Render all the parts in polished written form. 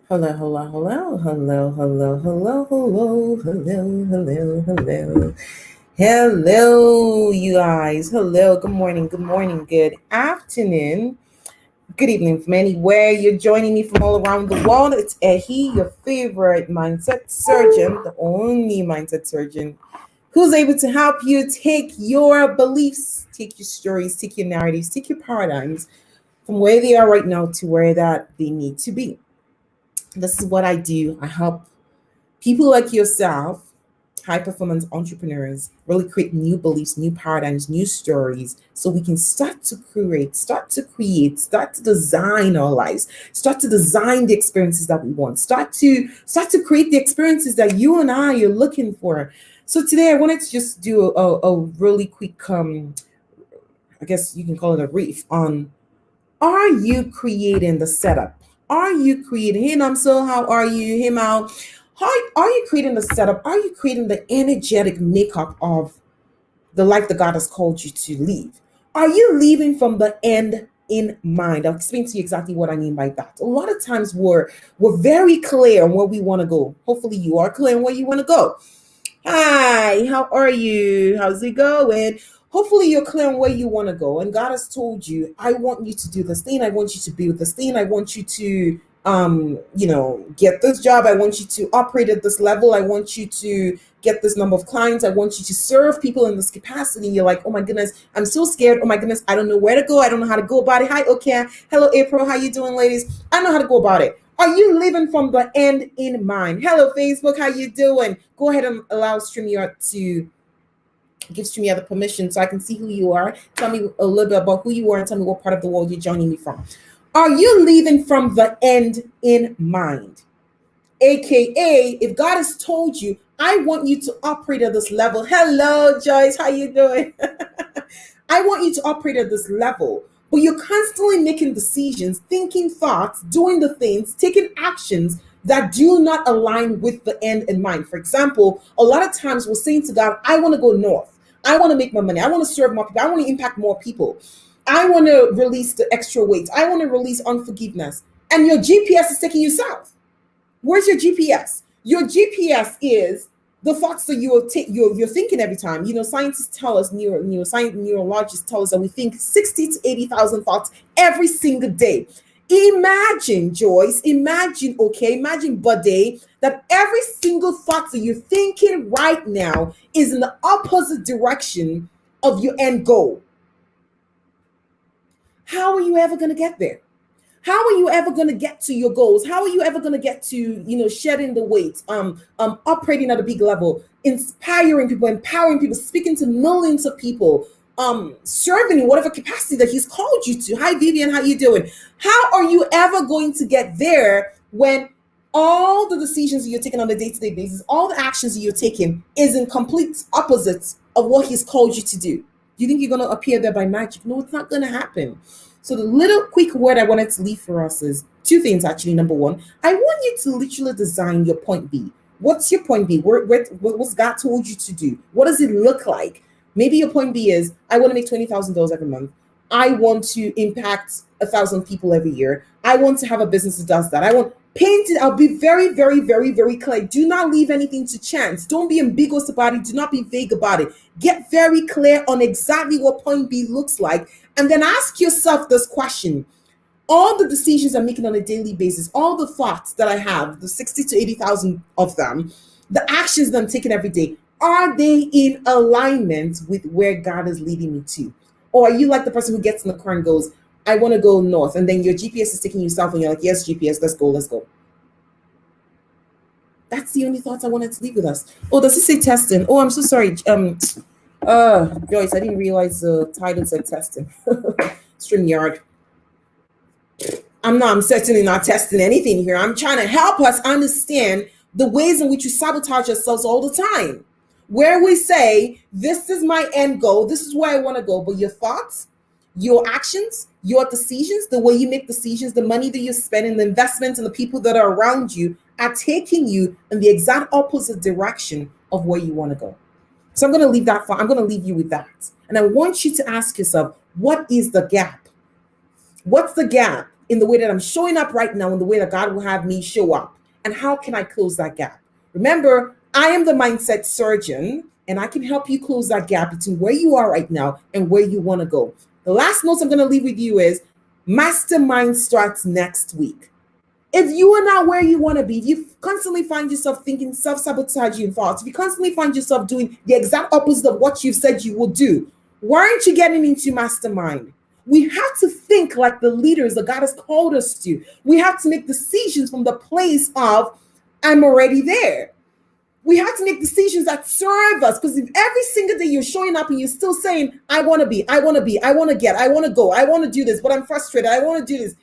Hello, hello, hello, hello, hello, hello, hello, hello, hello, hello. Hello, you guys. Hello, good morning, good afternoon, good evening from anywhere you're joining me from all around the world. It's Ehi, your favorite mindset surgeon, the only mindset surgeon who's able to help you take your beliefs, take your stories, take your narratives, take your paradigms from where they are right now to where that they need to be. This is what I do. I help people like yourself, high performance entrepreneurs, really create new beliefs, new paradigms, new stories so we can start to start to design our lives, start to design the experiences that we want, start to create the experiences that you and I are looking for. So today I wanted to just do a really quick I guess you can call it a brief on, are you creating the setup? Are you creating, hey Namso, how are you? Hey Mal, how are you creating the setup? Are you creating the energetic makeup of the life that God has called you to live? Are you living from the end in mind? I'll explain to you exactly what I mean by that. A lot of times we're very clear on where we want to go. Hopefully you are clear on where you want to go. Hi, how are you? How's it going? Hopefully, you're clear on where you want to go. And God has told you, I want you to do this thing. I want you to build this thing. I want you to, get this job. I want you to operate at this level. I want you to get this number of clients. I want you to serve people in this capacity. You're like, oh my goodness, I'm so scared. Oh my goodness, I don't know where to go. I don't know how to go about it. Hi, okay. Hello, April. How you doing, ladies? I don't know how to go about it. Are you living from the end in mind? Hello, Facebook. How you doing? Go ahead and allow StreamYard to give StreamYard the permission so I can see who you are. Tell me a little bit about who you are and tell me what part of the world you're joining me from. Are you living from the end in mind? AKA, if God has told you, I want you to operate at this level. Hello, Joyce. How you doing? I want you to operate at this level. But you're constantly making decisions, thinking thoughts, doing the things, taking actions that do not align with the end in mind. For example, a lot of times we're saying to God, I want to go north. I want to make more money. I want to serve more people. I want to impact more people. I want to release the extra weight. I want to release unforgiveness. And your GPS is taking you south. Where's your GPS? Your GPS is the thoughts that you're thinking every time. Scientists tell us, neurologists tell us that we think 60 to 80,000 thoughts every single day. Imagine, Joyce, imagine, Buddy, that every single thought that you're thinking right now is in the opposite direction of your end goal. How are you ever going to get there? How are you ever going to get to your goals? How are you ever going to get to, shedding the weight, operating at a big level, inspiring people, empowering people, speaking to millions of people, serving in whatever capacity that he's called you to? Hi, Vivian, how you doing? How are you ever going to get there when all the decisions you're taking on a day-to-day basis, all the actions you're taking is in complete opposites of what he's called you to do? Do you think you're going to appear there by magic? No, it's not going to happen. So the little quick word I wanted to leave for us is two things, actually. Number one, I want you to literally design your point B. What's your point B? What's God told you to do? What does it look like? Maybe your point B is, I want to make $20,000 every month. I want to impact 1,000 people every year. I want to have a business that does that. I want paint it. I'll be very, very, very, very clear. Do not leave anything to chance. Don't be ambiguous about it. Do not be vague about it. Get very clear on exactly what point B looks like. And then ask yourself this question. All the decisions I'm making on a daily basis, all the thoughts that I have, the 60 to 80,000 of them, the actions that I'm taking every day, are they in alignment with where God is leading me to? Or are you like the person who gets in the car and goes, I want to go north, and then your GPS is taking you south and you're like, yes, GPS, let's go. That's the only thoughts I wanted to leave with us. Oh, does it say testing? Oh, I'm so sorry. Joyce, I didn't realize the title said testing. StreamYard. I'm certainly not testing anything here. I'm trying to help us understand the ways in which we sabotage ourselves all the time. Where we say, this is my end goal, this is where I want to go, but your thoughts, your actions, your decisions, the way you make decisions, the money that you're spending, the investments, and the people that are around you are taking you in the exact opposite direction of where you want to go. So I'm going to leave you with that. And I want you to ask yourself, what is the gap? What's the gap in the way that I'm showing up right now, in the way that God will have me show up? And how can I close that gap? Remember, I am the mindset surgeon, and I can help you close that gap between where you are right now and where you want to go. The last note I'm going to leave with you is mastermind starts next week. If you are not where you want to be, if you constantly find yourself thinking self-sabotaging thoughts, if you constantly find yourself doing the exact opposite of what you've said you will do, why aren't you getting into mastermind? We have to think like the leaders that God has called us to. We have to make decisions from the place of, I'm already there. We have to make decisions that serve us, because if every single day you're showing up and you're still saying, I want to be, I want to be, I want to get, I want to go, I want to do this, but I'm frustrated, I want to do this.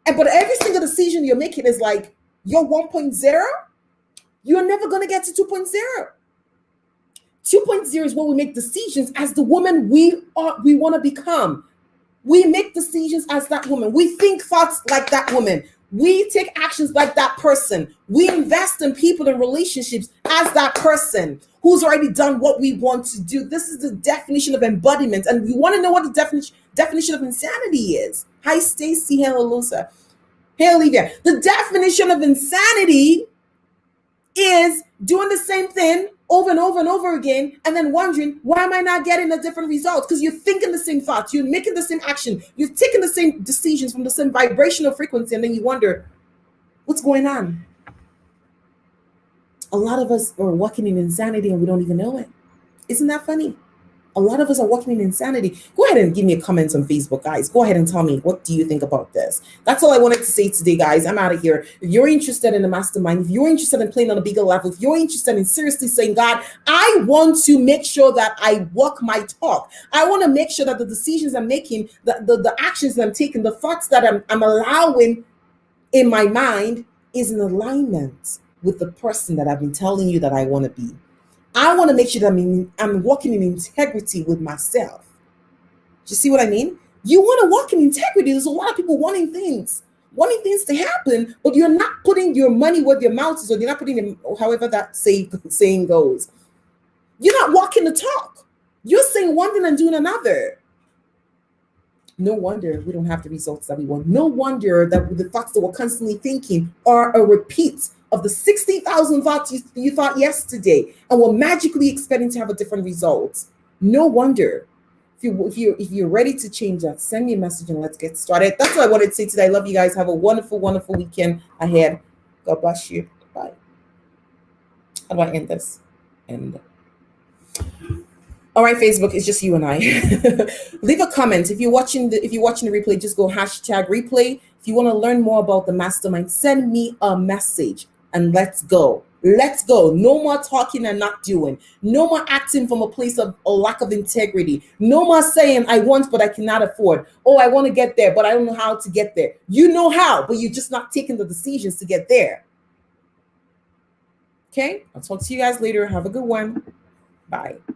But every single decision you're making is like, you're 1.0, you're never going to get to 2.0. 2.0 is where we make decisions as the woman we want to become. We make decisions as that woman. We think thoughts like that woman. We take actions like that person. We invest in people and relationships as that person who's already done what we want to do. This is the definition of embodiment. And you want to know what the definition of insanity is. Hi, Stacy. Hello, Lusa. Hey, Olivia. The definition of insanity is doing the same thing over and over and over again, and then wondering, why am I not getting a different result? Because you're thinking the same thoughts, you're making the same action, you're taking the same decisions from the same vibrational frequency, and then you wonder, what's going on? A lot of us are walking in insanity and we don't even know it. Isn't that funny? A lot of us are walking in insanity. Go ahead and give me a comment on Facebook, guys. Go ahead and tell me, what do you think about this? That's all I wanted to say today, guys. I'm out of here. If you're interested in the mastermind, if you're interested in playing on a bigger level, if you're interested in seriously saying, God, I want to make sure that I walk my talk. I want to make sure that the decisions I'm making, the actions that I'm taking, the thoughts that I'm allowing in my mind is in alignment with the person that I've been telling you that I want to be. I want to make sure that I'm walking in integrity with myself. Do you see what I mean? You want to walk in integrity. There's a lot of people wanting things to happen, but you're not putting your money where your mouth is, or you're not putting it, however that saying goes. You're not walking the talk. You're saying one thing and doing another. No wonder we don't have the results that we want. No wonder that the thoughts that we're constantly thinking are a repeat of the 60,000 thoughts you thought yesterday, and we're magically expecting to have a different result. No wonder. If you're ready to change that, send me a message and let's get started. That's what I wanted to say today. I love you guys. Have a wonderful, wonderful weekend ahead. God bless you. Bye. How do I end this? All right, Facebook, it's just you and I. Leave a comment. If you're watching the replay, just go #replay. If you want to learn more about the mastermind, send me a message and let's go. Let's go. No more talking and not doing. No more acting from a place of a lack of integrity. No more saying, I want, but I cannot afford. Oh, I want to get there, but I don't know how to get there. You know how, but you're just not taking the decisions to get there. Okay? I'll talk to you guys later. Have a good one. Bye.